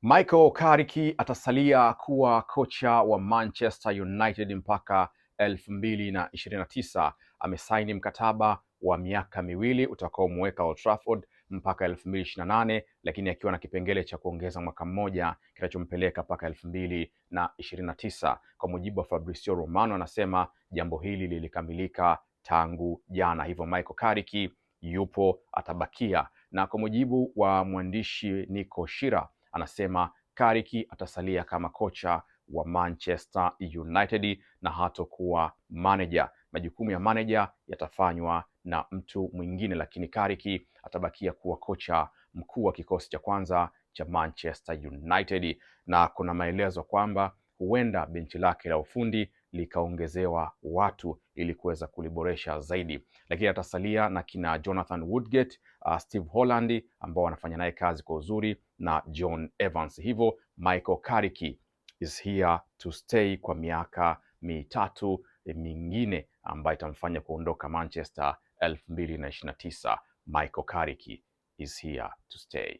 Michael Carrick atasalia kuwa kocha wa Manchester United mpaka 2029. Amesaini mkataba wa miaka miwili utakaomweka Old Trafford mpaka 2028, lakini akiwa na kipengele cha kuongeza mwaka mmoja kinachompeleka mpaka 2029. Kwa mujibu wa Fabrizio Romano, anasema jambo hili lilikamilika tangu jana, hivyo Michael Carrick yupo, atabakia. Na kwa mujibu wa mwandishi Nico Shira, anasema Carrick atasalia kama kocha wa Manchester United na hatakuwa manager. Majukumu ya manager yatafanywa na mtu mwingine, lakini Carrick atabakia kuwa kocha mkuu wa kikosi cha kwanza cha Manchester United, na kuna maelezo kwamba huenda benchi lake la ufundi likaongezewa watu ili kuweza kuliboresha zaidi, lakini atasalia na kina Jonathan Woodgate, Steve Holland ambao wanafanya naye kazi kwa uzuri na John Evans. Hivyo Michael Carrick is here to stay kwa miaka mitatu mingine ambayo itamfanya kuondoka Manchester 2029. Michael Carrick is here to stay.